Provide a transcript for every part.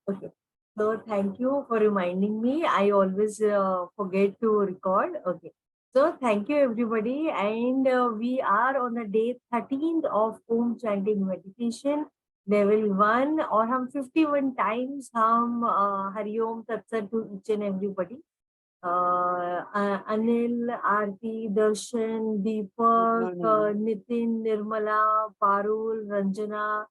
Okay. So thank you for reminding me. I always forget to record. Okay. So thank you everybody, and we are on the day 13th of Om Chanting Meditation, level 1, और हम 51 times हम हरिओम तत्सत to each and everybody. Anil, Aarti, Darshan, Deepak, Nitin, Nirmala, Parul, Ranjana,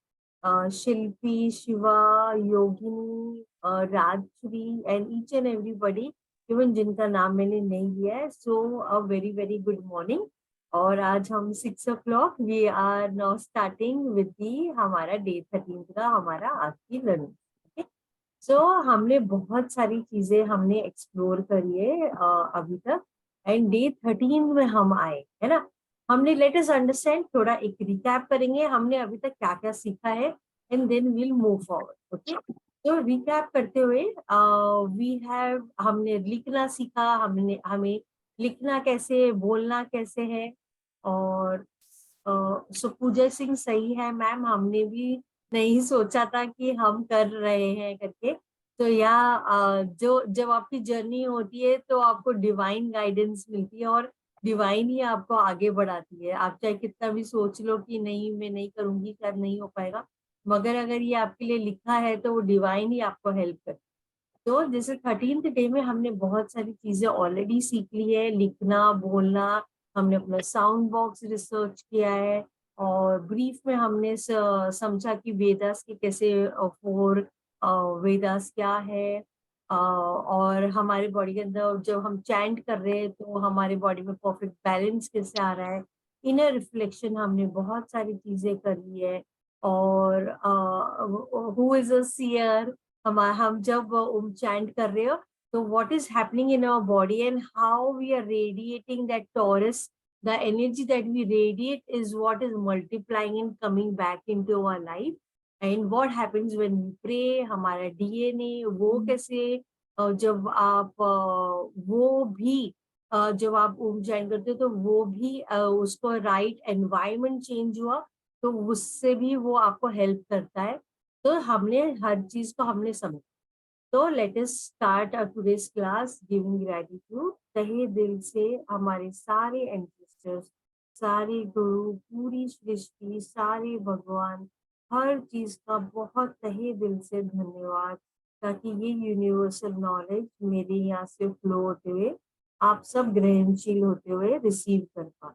Shilpi, Shiva, Yogini, Rajshree and each and everybody, even जिनका नाम मैंने नहीं लिया है. So a very very good morning. और आज हम 6 o'clock we are now starting with the हमारा डे 13 का हमारा आज की लर्निंग. सो हमने बहुत सारी चीजें हमने एक्सप्लोर करी है अभी तक, एंड डे 13 में हम आए है ना. हमने लेट अस अंडरस्टैंड, थोड़ा एक रिकैप करेंगे हमने अभी तक क्या क्या सीखा है, and then will move forward. Okay. तो रिकैप करते हुए वी हैव, हमने लिखना सीखा, हमें लिखना कैसे, बोलना कैसे है. और सो पूजा सिंह सही है मैम, हमने भी नहीं सोचा था कि हम कर रहे हैं करके. तो या जो जब आपकी जर्नी होती है तो आपको डिवाइन गाइडेंस मिलती है, और डिवाइन ही आपको आगे बढ़ाती है. आप चाहे कितना भी सोच लो कि नहीं मैं नहीं करूंगी, शायद नहीं हो पाएगा, मगर अगर ये आपके लिए लिखा है तो वो डिवाइन ही आपको हेल्प करती है. तो जैसे 13th डे में हमने बहुत सारी चीजें ऑलरेडी सीख ली है, लिखना, बोलना. हमने अपना साउंड बॉक्स रिसर्च किया है, और ब्रीफ में हमने समझा कि वेदास के कैसे 4 वेदास क्या है. और हमारे बॉडी के अंदर जब हम चैंट कर रहे हैं तो हमारे बॉडी में परफेक्ट बैलेंस कैसे आ रहा है. इनर रिफ्लेक्शन हमने बहुत सारी चीजें करी है. और हु इज अ सीयर, हम जब चैंट कर रहे हो तो what is happening in our body and how we are radiating that torus. The energy that we radiate is what is multiplying and coming back into our life. And what happens when we pray, हमारा DNA वो कैसे जब आप वो भी जब आप join करते हो तो वो भी उसको राइट एनवायरमेंट चेंज हुआ तो उससे भी वो आपको हेल्प करता है. तो हमने हर चीज को हमने समझा. तो let us start today's class giving gratitude. तहे दिल से हमारे सारे एंसेस्टर्स, सारे गुरु, पूरी सृष्टि, सारे भगवान, हर चीज का बहुत तहे दिल से धन्यवाद, ताकि ये यूनिवर्सल नॉलेज मेरे यहाँ से फ्लो होते हुए आप सब ग्रहणशील होते हुए रिसीव कर पाए.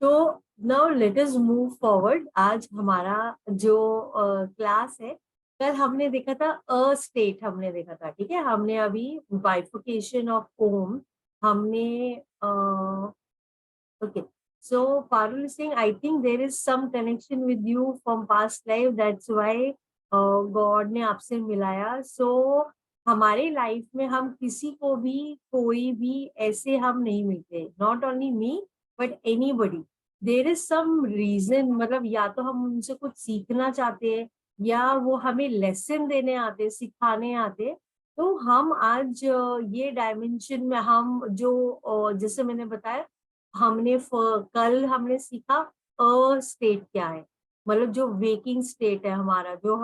तो now let us move forward. आज हमारा जो क्लास है, कल हमने देखा था अ स्टेट, हमने देखा था, ठीक है. हमने अभी बाइफिकेशन ऑफ ओम हमने okay. So Parul Singh, I think there is some connection with you from past life, that's why God ने आपसे मिलाया. सो हमारे लाइफ में हम किसी को भी, कोई भी ऐसे हम नहीं मिलते, not only me but anybody. There is some reason, मतलब या तो हम उनसे कुछ सीखना चाहते हैं, या वो हमें लेसन देने आते, सिखाने आते. तो हम आज ये डायमेंशन में हम जो जैसे मैंने बताया, हमने कल हमने सीखा अ स्टेट क्या है, मतलब जो वेकिंग स्टेट है हमारा, जो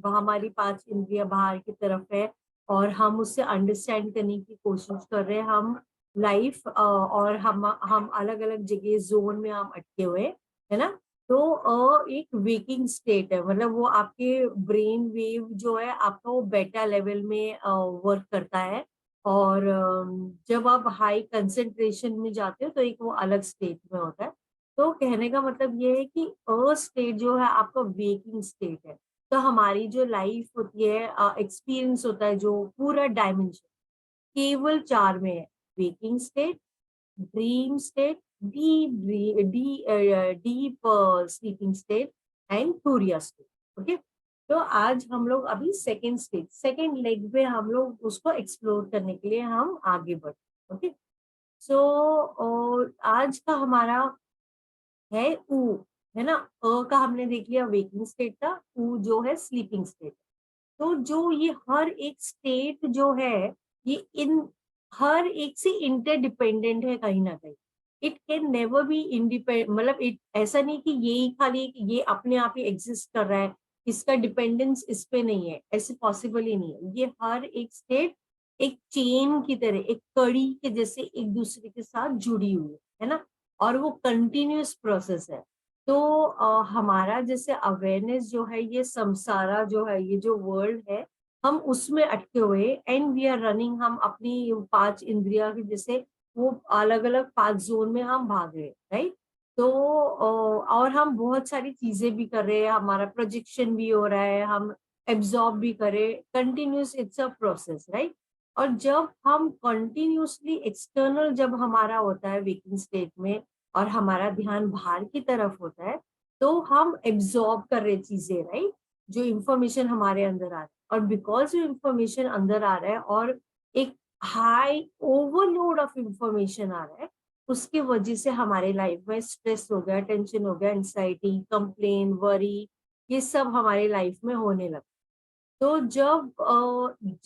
हमारी 5 इंद्रियां बाहर की तरफ है, और हम उससे अंडरस्टैंड करने की कोशिश कर रहे हैं. हम लाइफ और हम अलग अलग जगह जोन में हम अटके हुए है ना. तो एक वेकिंग स्टेट है, मतलब वो आपके ब्रेन वेव जो है आपका वो बेटा लेवल में वर्क करता है. और जब आप हाई कंसंट्रेशन में जाते हो तो एक वो अलग स्टेट में होता है. तो कहने का मतलब ये है कि अ स्टेट जो है आपका वेकिंग स्टेट है. तो हमारी जो लाइफ होती है, एक्सपीरियंस होता है, जो पूरा डायमेंशन केवल 4 में है: waking state, dream state, deep sleeping state, and टूरिया state. Okay. तो आज हम लोग अभी सेकेंड स्टेज, सेकेंड लेग पे हम लोग उसको एक्सप्लोर करने के लिए हम आगे बढ़े. ओके. सो आज का हमारा है ऊ, है ना. अ का हमने देख लिया वेकिंग स्टेट का, ऊ जो है स्लीपिंग स्टेट. तो जो ये हर एक स्टेट जो है, ये इन हर एक से इंटरडिपेंडेंट है कहीं ना कहीं. It can never be independent, मतलब इट ऐसा नहीं कि यही खाली ये अपने आप ही एग्जिस्ट कर रहा है, इसका डिपेंडेंस इस पे नहीं है, ऐसे पॉसिबल ही नहीं है। ये हर एक स्टेट एक चेन की तरह, एक कड़ी के जैसे एक दूसरे के साथ जुड़ी हुई है ना, और वो कंटिन्यूअस प्रोसेस है। तो हमारा जैसे अवेयरनेस जो है, ये संसारा जो है, ये जो वर्ल्ड है, हम उसमें अटके हुए एंड वी आर रनिंग, हम अपनी 5 इंद्रिया के जैसे वो अलग अलग 5 जोन में हम भाग रहे हैं, राइट। तो और हम बहुत सारी चीजें भी कर रहे हैं, हमारा प्रोजेक्शन भी हो रहा है, हम एब्जॉर्ब भी करें, continuous, it's a process, right. और जब हम कंटिन्यूसली एक्सटर्नल जब हमारा होता है वेकिंग स्टेट में, और हमारा ध्यान बाहर की तरफ होता है, तो हम एब्जॉर्ब कर रहे चीजें, राइट, जो इंफॉर्मेशन हमारे अंदर आ रहा है। और बिकॉज जो इंफॉर्मेशन अंदर आ रहा है और एक हाई ओवरलोड ऑफ इंफॉर्मेशन आ रहा है, उसकी वजह से हमारे लाइफ में स्ट्रेस हो गया, टेंशन हो गया, एंजाइटी, कंप्लेन, वरी, ये सब हमारे लाइफ में होने लगा। तो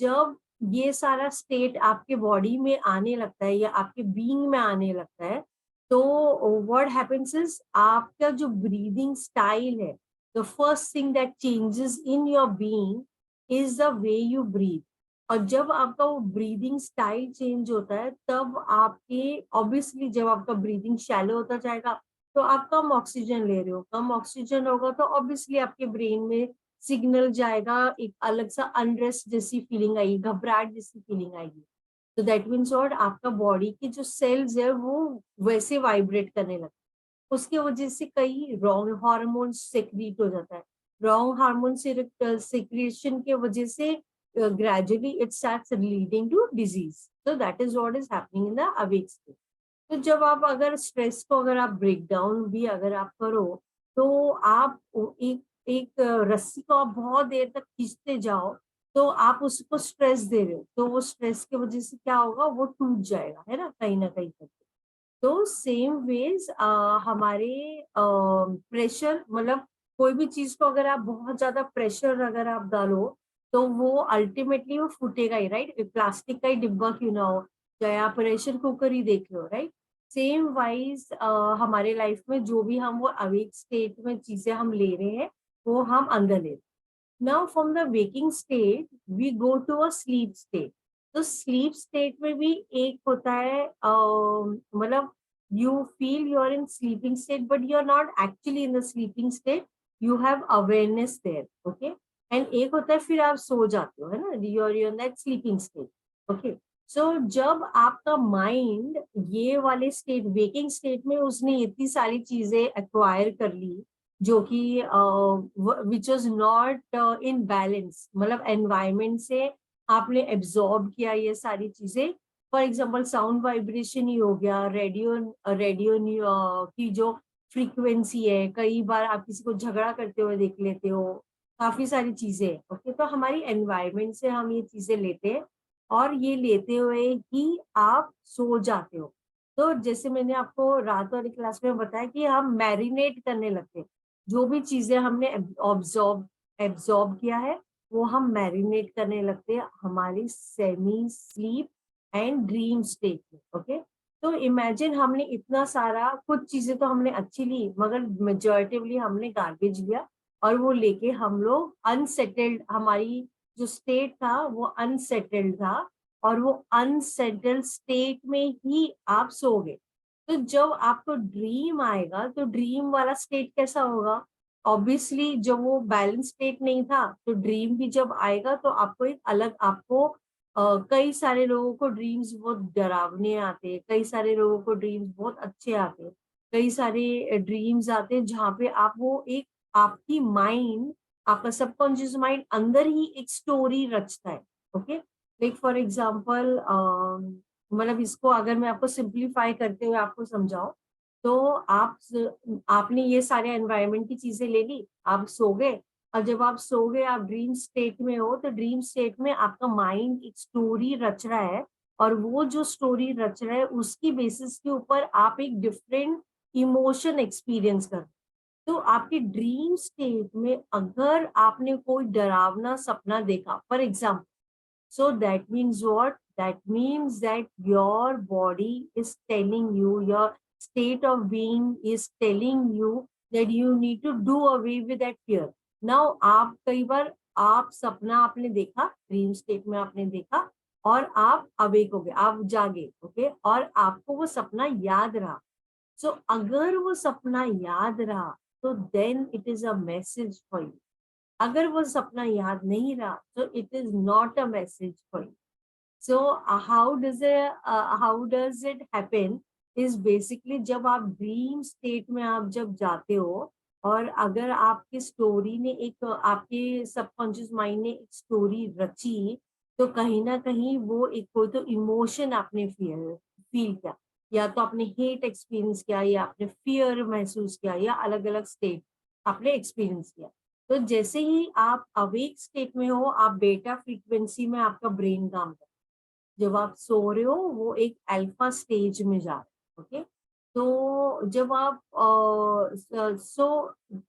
जब ये सारा स्टेट आपके बॉडी में आने लगता है या आपके बीइंग में आने लगता है, तो व्हाट हैपेंस इज, आपका जो ब्रीदिंग स्टाइल है, the first thing that changes in your being is the way you breathe. और जब आपका वो ब्रीदिंग स्टाइल चेंज होता है, तब आपके ऑब्वियसली जब आपका ब्रीदिंग शैलो होता जाएगा, तो आप कम ऑक्सीजन ले रहे हो, कम ऑक्सीजन होगा तो ऑब्वियसली आपके ब्रेन में सिग्नल जाएगा, एक अलग सा अनरेस्ट जैसी फीलिंग आएगी, घबराहट जैसी फीलिंग आएगी। तो दैट मीन्स और आपका बॉडी के जो सेल्स है वो वैसे वाइब्रेट करने लगते हैं। उसकी वजह से कई रॉन्ग हार्मोन सिक्रीट हो जाता है। रॉन्ग हार्मोन सिक्रेशन की वजह से gradually it starts leading to disease. तो that is what is happening in the awake state. तो जब आप अगर स्ट्रेस को अगर आप ब्रेक डाउन भी अगर आप करो, तो आप एक एक रस्सी को आप बहुत देर तक खींचते जाओ, तो आप उसको स्ट्रेस दे रहे हो, तो वो स्ट्रेस की वजह से क्या होगा, वो टूट जाएगा, है ना कहीं करके। तो सेम वेज हमारे प्रेशर, मतलब कोई भी चीज को अगर आप बहुत ज्यादा प्रेशर अगर आप डालो, तो वो अल्टीमेटली वो फूटेगा ही, राइट। प्लास्टिक का ही डिब्बा क्यों ना हो, चाहे आप प्रेशर कुकर ही देख लो, राइट। सेम वाइज हमारे लाइफ में जो भी हम वो अवेक स्टेट में चीजें हम ले रहे हैं, वो हम अंदर ले रहे हैं। Now from the waking state we go to a sleep state. तो स्लीप स्टेट में भी एक होता है, मतलब you feel you are in sleeping state but you are not actually in the sleeping state, you have awareness there, okay. And एक होता है फिर आप सो जाते हो, है ना, you are that sleeping state, okay. So जब आपका माइंड ये वाले स्टेट, वेकिंग स्टेट में उसने इतनी सारी चीजें एक्वायर कर ली, जो कि which was not in balance, मतलब एनवायरमेंट से आपने एब्जॉर्ब किया ये सारी चीजें। फॉर एग्जाम्पल साउंड वाइब्रेशन ही हो गया, रेडियो रेडियो की जो फ्रीक्वेंसी है, कई बार आप किसी को झगड़ा करते हुए देख लेते हो, काफी सारी चीजें, ओके। तो हमारी एनवायरमेंट से हम ये चीजें लेते हैं, और ये लेते हुए ही आप सो जाते हो। तो जैसे मैंने आपको रात वाली क्लास में बताया कि हम मैरिनेट करने लगते हैं, जो भी चीजें हमने ऑब्जॉर्ब एब्जॉर्ब किया है, वो हम मैरिनेट करने लगते हैं हमारी semi sleep and dream state में, ओके। तो इमेजिन हमने इतना सारा, कुछ चीजें तो हमने अच्छी ली, मगर मेजॉरिटिवली हमने गार्बेज लिया, और वो लेके हम लोग अनसेटल्ड, हमारी जो स्टेट था वो अनसेटल्ड था, और वो अनसेटल्ड स्टेट में ही आप सो गए। तो जब आपको ड्रीम आएगा, तो ड्रीम वाला स्टेट कैसा होगा, ऑब्वियसली जब वो बैलेंस स्टेट नहीं था, तो ड्रीम भी जब आएगा तो आपको एक अलग, आपको कई सारे लोगों को ड्रीम्स बहुत डरावने आते हैं, कई सारे लोगों को ड्रीम्स बहुत अच्छे आते हैं, कई सारे ड्रीम्स आते हैं जहाँ पे आप वो एक, आपकी माइंड, आपका सबकॉन्शियस माइंड अंदर ही एक स्टोरी रचता है, ओके। लाइक फॉर एग्जाम्पल, मतलब इसको अगर मैं आपको सिंप्लीफाई करते हुए आपको समझाऊं, तो आपने ये सारे एनवायरनमेंट की चीजें ले ली, आप सो गए, और जब आप सो गए, आप ड्रीम स्टेट में हो, तो ड्रीम स्टेट में आपका माइंड एक स्टोरी रच रहा है, और वो जो स्टोरी रच रहा है उसकी बेसिस के ऊपर आप एक डिफरेंट इमोशन एक्सपीरियंस कर। तो आपके ड्रीम स्टेट में अगर आपने कोई डरावना सपना देखा, for example, so that means what? That means that your body is telling you, your state of being is telling you that you need to do away with that fear. Now आप कई बार आप सपना आपने देखा, dream state में आपने देखा और आप अवेक हो गए, आप जागे, ओके, और आपको वो सपना याद रहा। सो अगर वो सपना याद रहा तो then it is a message for you. अगर वो सपना याद नहीं रहा तो it is not a message for you. So how does it happen is basically जब आप ड्रीम स्टेट में आप जब जाते हो और अगर आपकी स्टोरी ने एक आपके सबकॉन्शियस माइंड ने एक स्टोरी रची, तो कहीं ना कहीं वो एक कोई तो इमोशन आपने फील फील किया, या तो आपने हेट एक्सपीरियंस किया या आपने फियर महसूस किया या अलग अलग स्टेट आपने एक्सपीरियंस किया। तो जैसे ही आप अवेक स्टेट में हो, आप बेटा फ्रीक्वेंसी में आपका ब्रेन काम करता है। जब आप सो रहे हो वो एक अल्फा स्टेज में जा रहे हो, ओके। तो जब आप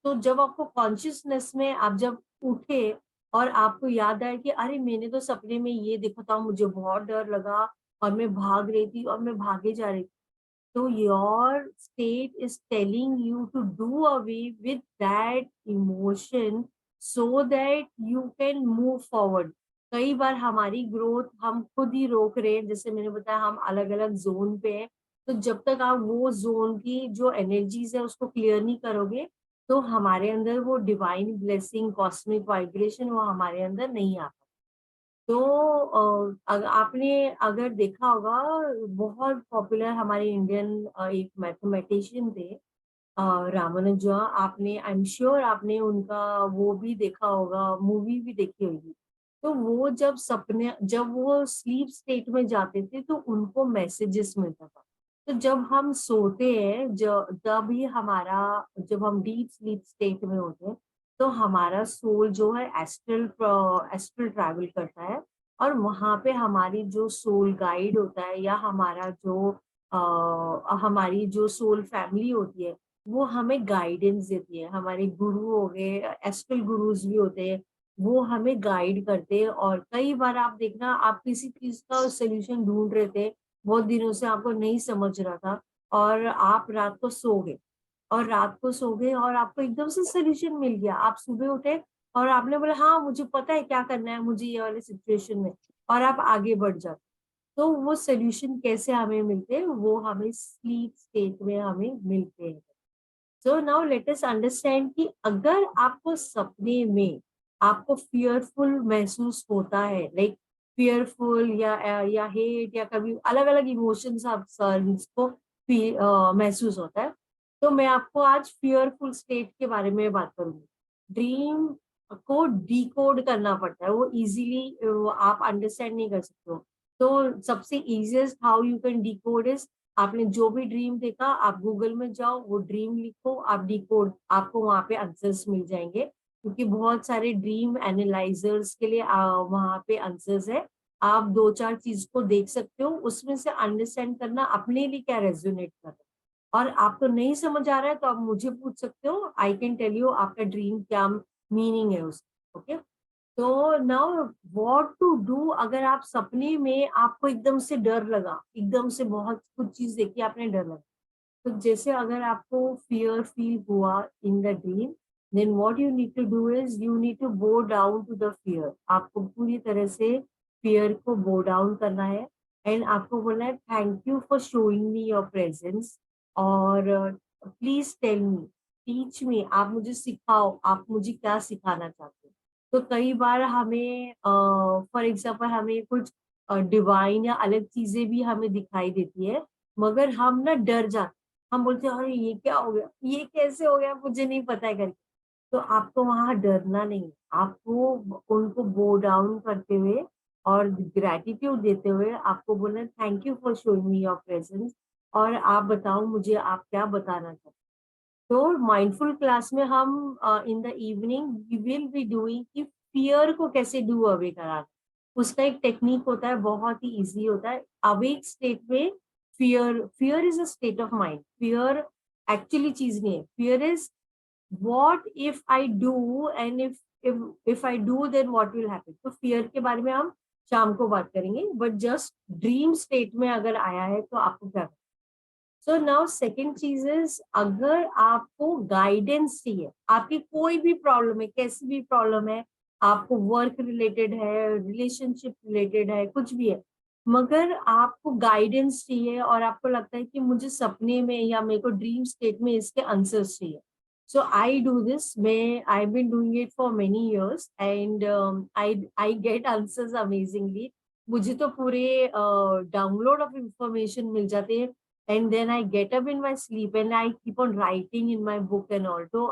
तो जब आपको कॉन्शियसनेस में आप जब उठे और आपको याद आया कि अरे मैंने तो सपने में ये देखा था, मुझे बहुत डर लगा और मैं भाग रही थी और मैं भागे जा रही थी, तो your state is telling you to do away with that emotion so that you can move forward. कई बार हमारी ग्रोथ हम खुद ही रोक रहे हैं, जैसे मैंने बताया हम अलग अलग जोन पे हैं, तो जब तक आप वो जोन की जो एनर्जीज है उसको क्लियर नहीं करोगे तो हमारे अंदर वो डिवाइन ब्लेसिंग कॉस्मिक वाइब्रेशन वो हमारे अंदर नहीं आता। तो आपने अगर देखा होगा, बहुत पॉपुलर हमारे इंडियन एक मैथमेटिशियन थे, रामानुजा। आपने आई एम श्योर आपने उनका वो भी देखा होगा, मूवी भी देखी होगी। तो वो जब सपने जब वो स्लीप स्टेट में जाते थे तो उनको मैसेजेस मिलता था। तो जब हम सोते हैं तब ही हमारा, जब हम डीप स्लीप स्टेट में होते हैं तो हमारा सोल जो है एस्ट्रल एस्ट्रल ट्रैवल करता है, और वहां पे हमारी जो सोल गाइड होता है या हमारी जो सोल फैमिली होती है वो हमें गाइडेंस देती है। हमारे गुरु हो गए, एस्ट्रल गुरुज भी होते हैं, वो हमें गाइड करते हैं। और कई बार आप देखना, आप किसी चीज का सोल्यूशन ढूंढ रहे थे, बहुत दिनों से आपको नहीं समझ रहा था, और आप रात को सो गए, और रात को सो गए और आपको एकदम से सोल्यूशन मिल गया। आप सुबह उठे और आपने बोला हाँ मुझे पता है क्या करना है मुझे ये वाले सिचुएशन में, और आप आगे बढ़ जाते। तो वो सोल्यूशन कैसे हमें मिलते हैं, वो हमें स्लीप स्टेट में हमें मिलते हैं। So now let us understand कि अगर आपको सपने में आपको फियरफुल महसूस होता है, लाइक फियरफुल या हेट या कभी अलग अलग इमोशंस आप को महसूस होता है, तो मैं आपको आज फियरफुल स्टेट के बारे में बात करूंगी। ड्रीम को डिकोड करना पड़ता है, वो इजीली आप अंडरस्टैंड नहीं कर सकते हो। तो सबसे easiest how you can decode is, आपने जो भी ड्रीम देखा आप गूगल में जाओ, वो ड्रीम लिखो, आप डिकोड, आपको वहां पे आंसर्स मिल जाएंगे, क्योंकि बहुत सारे ड्रीम एनालाइजर्स के लिए वहां पे आंसर्स है। आप दो चार चीज को देख सकते हो, उसमें से अंडरस्टैंड करना अपने लिए क्या रेजोनेट कर रहा है। और आपको नहीं समझ आ रहा है तो आप मुझे पूछ सकते हो, आई कैन टेल यू आपका ड्रीम क्या मीनिंग है उसका, ओके। तो नाउ व्हाट टू डू अगर आप सपने में आपको एकदम से डर लगा, एकदम से बहुत कुछ चीज देखी आपने डर लगा, तो जैसे अगर आपको फियर फील हुआ in the dream, then what you need to do is you need to bow down to the fear. आपको पूरी तरह से फियर को बो डाउन करना है, एंड आपको बोलना है thank you for showing me your presence, और please tell me, teach me, आप मुझे सिखाओ, आप मुझे क्या सिखाना चाहते हो। तो कई बार हमें फॉर एग्जाम्पल हमें कुछ डिवाइन या अलग चीजें भी हमें दिखाई देती है, मगर हम ना डर जाते, हम बोलते हैं अरे ये क्या हो गया, ये कैसे हो गया, मुझे नहीं पता है करके। तो आपको वहां डरना नहीं, आपको उनको बो डाउन करते हुए और ग्रेटिट्यूड देते हुए आपको बोलना thank you for showing me your presence, और आप बताओ मुझे आप क्या बताना चाहते हैं। तो माइंडफुल क्लास में हम in the evening we will be doing कि फियर को कैसे डू अवे कराना। उसका एक टेक्निक होता है, बहुत ही इजी होता है। अवेक स्टेट में fear fear is a state of mind, fear actually चीज नहीं है। Fear is what if I do, and if I do then what will happen. तो फियर के बारे में हम शाम को बात करेंगे, बट जस्ट ड्रीम स्टेट में अगर आया है तो आपको क्या करना है। सो नाउ सेकेंड चीज इज, अगर आपको गाइडेंस चाहिए, आपकी कोई भी प्रॉब्लम है, कैसी भी प्रॉब्लम है, आपको वर्क रिलेटेड है, रिलेशनशिप रिलेटेड है, कुछ भी है, मगर आपको गाइडेंस चाहिए और आपको लगता है कि मुझे सपने में या मेरे को ड्रीम स्टेट में इसके आंसर्स चाहिए, सो आई डू दिस, मैं I been doing it for many years and I get answers amazingly. मुझे तो पूरे डाउनलोड ऑफ इंफॉर्मेशन मिल जाते हैं, and then I get up in my sleep and I keep on writing in my book and all। तो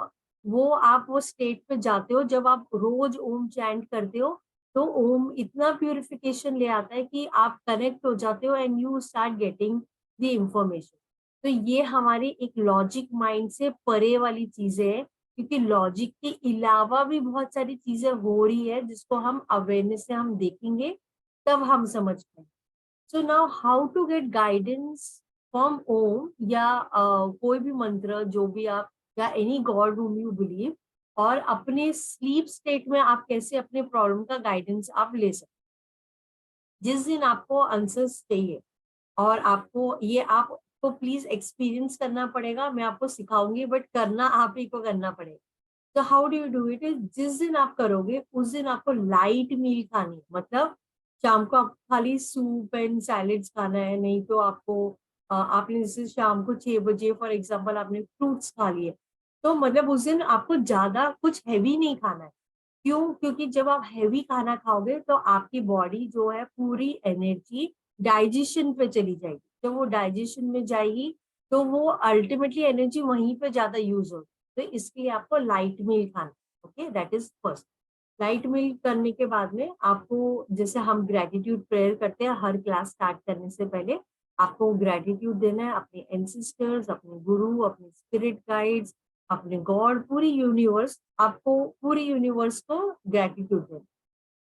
वो आप वो state पे जाते हो जब आप रोज ओम चैंट करते हो, तो ओम इतना प्यूरिफिकेशन ले आता है कि आप कनेक्ट हो जाते हो and you start getting the information. तो ये हमारे एक लॉजिक माइंड से परे वाली चीजें हैं, क्योंकि लॉजिक के अलावा भी बहुत सारी चीजें हो रही है जिसको हम अवेयरनेस से हम देखेंगे, तब हम समझ पाएंगे। So now how to get guidance from Om या कोई भी मंत्र जो भी आप, या any god whom you believe, और अपने स्लीप स्टेट में आप कैसे अपने प्रॉब्लम का गाइडेंस आप ले सकते, जिस दिन आपको आंसर्स चाहिए। और आपको ये आपको प्लीज एक्सपीरियंस करना पड़ेगा, मैं आपको सिखाऊंगी बट करना आप ही को करना पड़ेगा। तो how do you do it is, जिस दिन आप करोगे उस दिन आपको लाइट मील खानी है, मतलब शाम को आप खाली सूप एंड सैलेड्स खाना है, नहीं तो आपको आपने जैसे शाम को 6 बजे फॉर एग्जांपल आपने फ्रूट्स खा लिए, तो मतलब उस दिन आपको ज्यादा कुछ हैवी नहीं खाना है। क्यों? क्योंकि जब आप हैवी खाना खाओगे तो आपकी बॉडी जो है पूरी एनर्जी डाइजेशन पे चली जाएगी, जब वो डाइजेशन में जाएगी तो वो अल्टीमेटली एनर्जी वहीं पे ज्यादा यूज होगी। तो इसके लिए आपको लाइट मील खाना, okay, that is first. Light meal करने के बाद में आपको, जैसे हम ग्रेटिट्यूड प्रेयर करते हैं हर क्लास स्टार्ट करने से पहले, आपको ग्रेटिट्यूड देना है अपने एंसेस्टर्स, अपने गुरु, अपने स्पिरिट गाइड्स, अपने गॉड, पूरी यूनिवर्स, आपको पूरी यूनिवर्स को ग्रेटिट्यूड देना।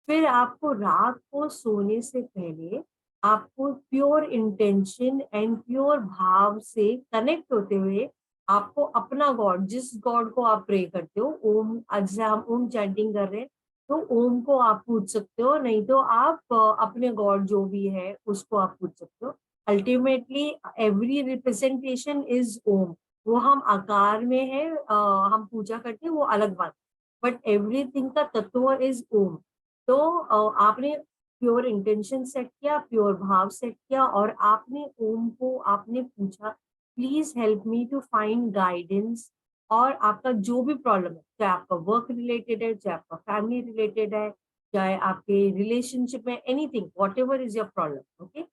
फिर आपको रात को सोने से पहले आपको प्योर इंटेंशन एंड प्योर भाव से कनेक्ट होते हुए आपको अपना गॉड, जिस गॉड को आप प्रे करते हो, ओम, आज हम ओम चैंटिंग कर रहे हैं तो ओम को आप पूछ सकते हो, नहीं तो आप अपने गॉड जो भी है उसको आप पूछ सकते हो। अल्टीमेटली एवरी रिप्रेजेंटेशन इज ओम। वो हम आकार में है, हम पूजा करते हैं वो अलग बात, बट एवरीथिंग का तत्व इज ओम। तो आपने प्योर इंटेंशन सेट किया, प्योर भाव सेट किया, और आपने ओम को आपने पूछा, please help me to find guidance. और आपका जो भी प्रॉब्लम है, चाहे आपका वर्क रिलेटेड है, चाहे आपका फैमिली रिलेटेड है, चाहे आपके रिलेशनशिप में, anything, whatever is your problem, okay.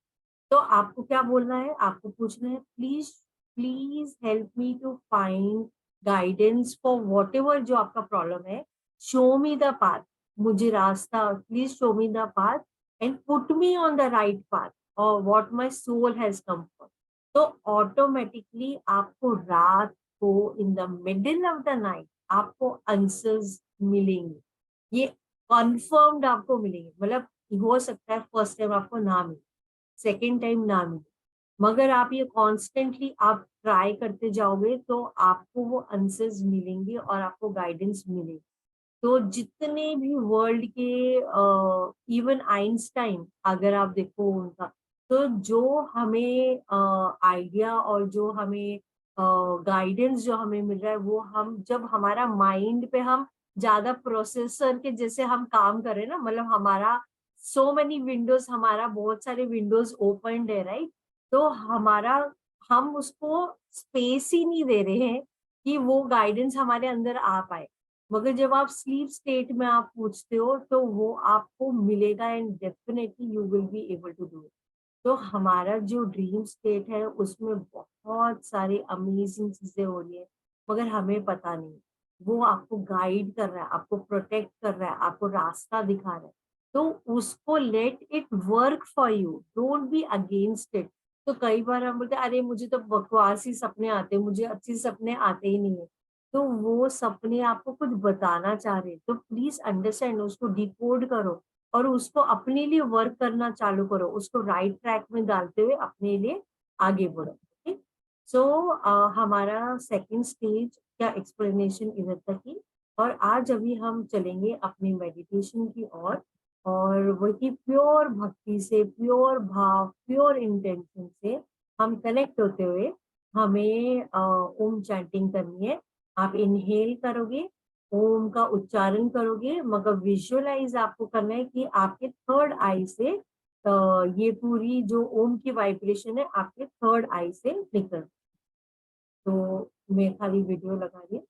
तो आपको क्या बोलना है, आपको पूछना है, please please help me to find guidance for whatever जो आपका प्रॉब्लम है, शो मी द पाथ, मुझे रास्ता, please show me the path and put me on the right path और what my soul has come for. तो automatically आपको रात को in the middle of the night आपको आंसर्स मिलेंगे, ये कंफर्म्ड आपको मिलेंगे। मतलब हो सकता है फर्स्ट टाइम आपको ना मिले, सेकेंड टाइम ना मिले, मगर आप ये कॉन्स्टेंटली आप ट्राई करते जाओगे तो आपको वो आंसर्स मिलेंगे और आपको गाइडेंस मिलेगी। तो जितने भी वर्ल्ड के, इवन आइंस्टाइन अगर आप देखो उनका, तो जो हमें आइडिया और जो हमें गाइडेंस जो हमें मिल रहा है, वो हम जब हमारा माइंड पे हम ज्यादा प्रोसेसर के जैसे हम काम करें ना, मतलब हमारा सो मेनी विंडोज, हमारा बहुत सारे विंडोज ओपन है, राइट। तो हमारा, हम उसको स्पेस ही नहीं दे रहे हैं कि वो गाइडेंस हमारे अंदर आ पाए, मगर जब आप स्लीप स्टेट में आप पूछते हो तो वो आपको मिलेगा and definitely you will be able to do it. तो हमारा जो ड्रीम स्टेट है उसमें बहुत सारी अमेजिंग चीजें हो रही है, मगर हमें पता नहीं। वो आपको गाइड कर रहा है, आपको प्रोटेक्ट कर रहा है, आपको रास्ता दिखा रहा है, तो उसको let it work for you, don't be against it. तो कई बार हम बोलते हैं, अरे मुझे तो बकवासी सपने आते हैं, मुझे अच्छे सपने आते ही नहीं है। तो वो सपने आपको कुछ बताना चाह रहे हैं, तो प्लीज अंडरस्टैंड, उसको डिकोड करो और उसको अपने लिए वर्क करना चालू करो, उसको राइट ट्रैक में डालते हुए अपने लिए आगे बढ़ो, ओके। सो हमारा सेकंड स्टेज का एक्सप्लेनेशन इधर तक ही, और आज अभी हम चलेंगे अपनी मेडिटेशन की ओर, और वही प्योर भक्ति से, प्योर भाव, प्योर इंटेंशन से हम कनेक्ट होते हुए हमें ओम चैंटिंग करनी है। आप इनहेल करोगे, ओम का उच्चारण करोगे, मगर विजुअलाइज आपको करना है कि आपके थर्ड आई से ये पूरी जो ओम की वाइब्रेशन है आपके थर्ड आई से निकल। तो मैं खाली वीडियो लगा रही हूँ।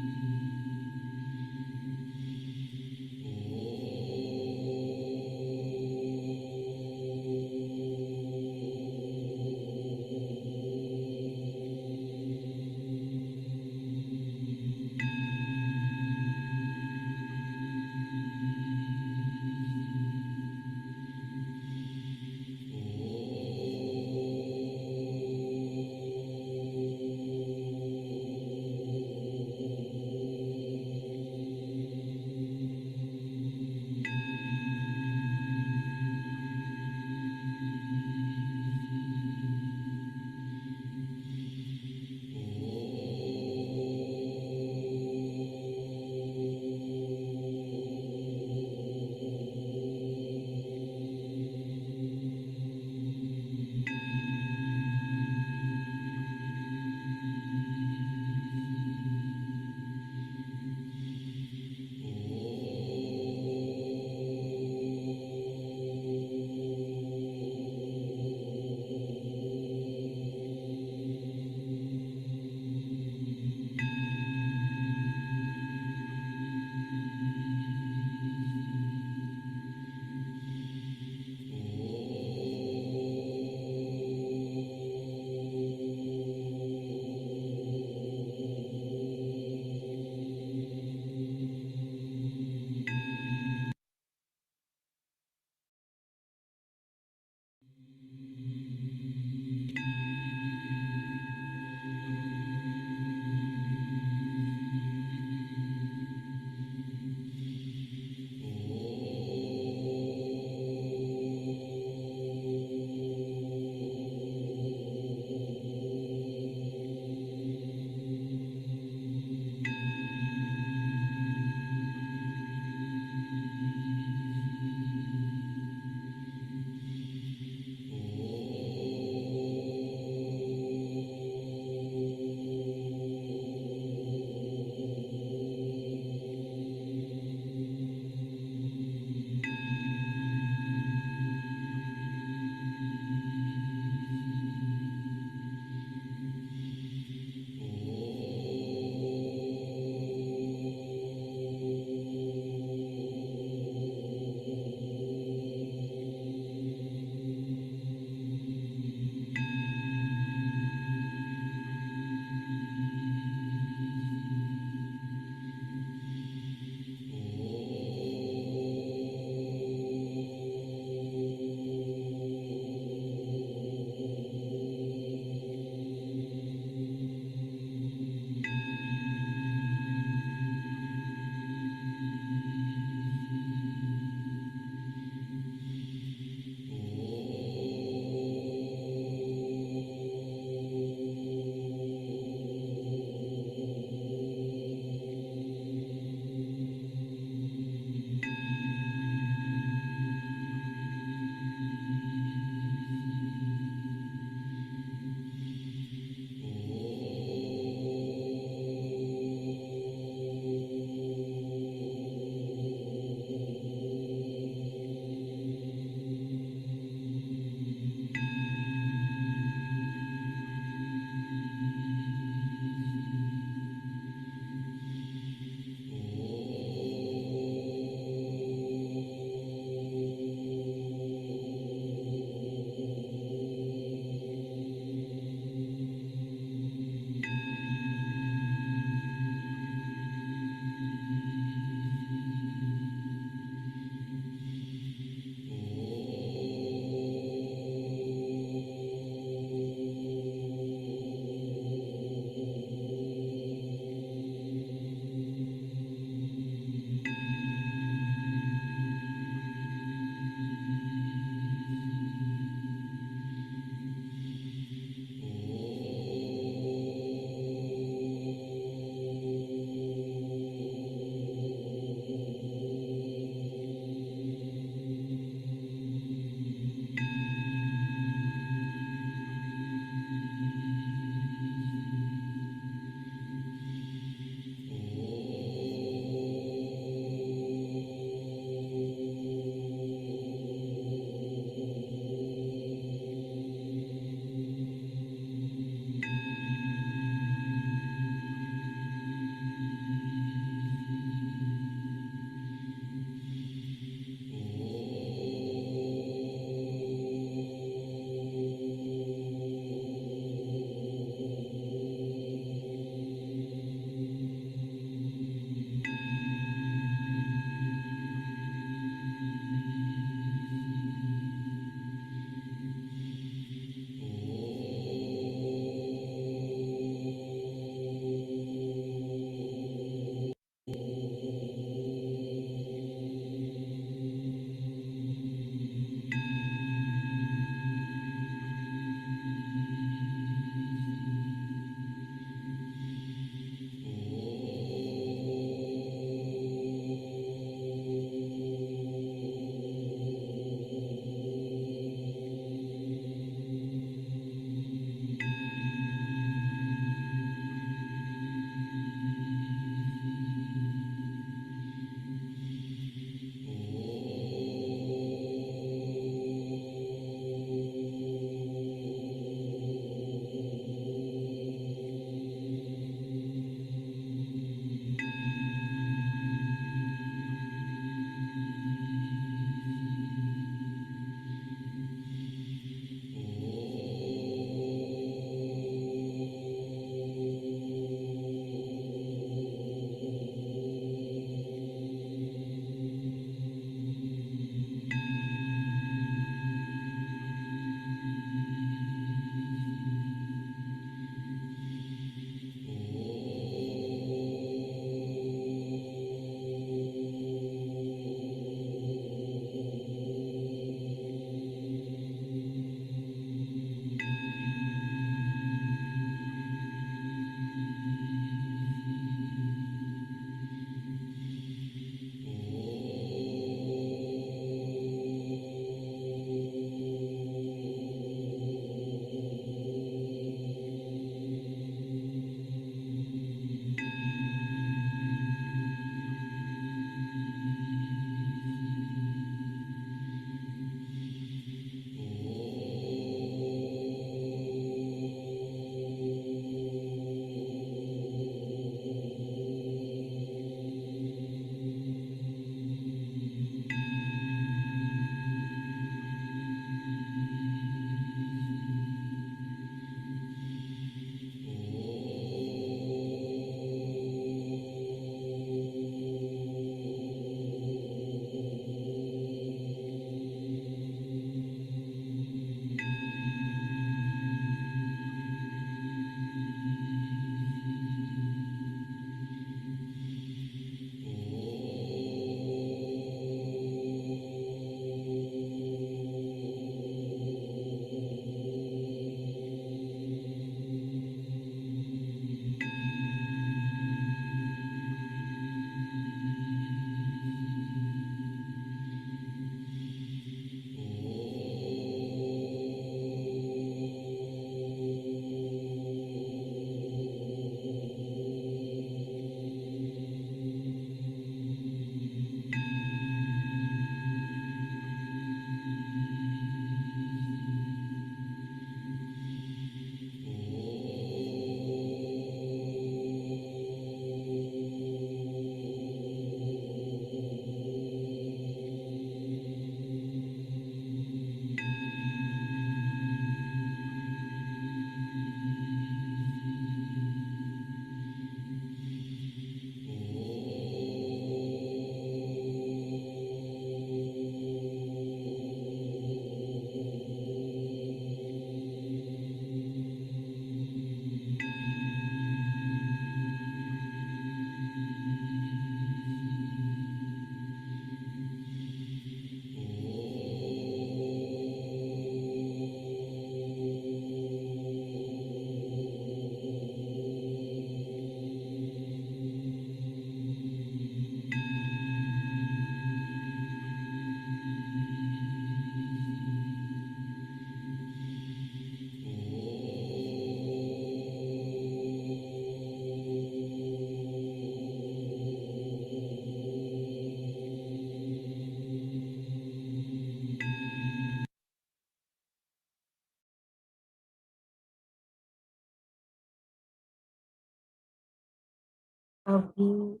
अभी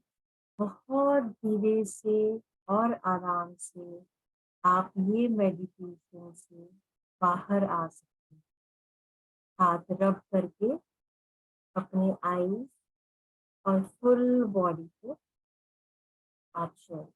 बहुत धीरे से और आराम से आप ये मेडिटेशन से बाहर आ सकते हैं। हाथ रब करके अपने आईज और फुल बॉडी को आप शो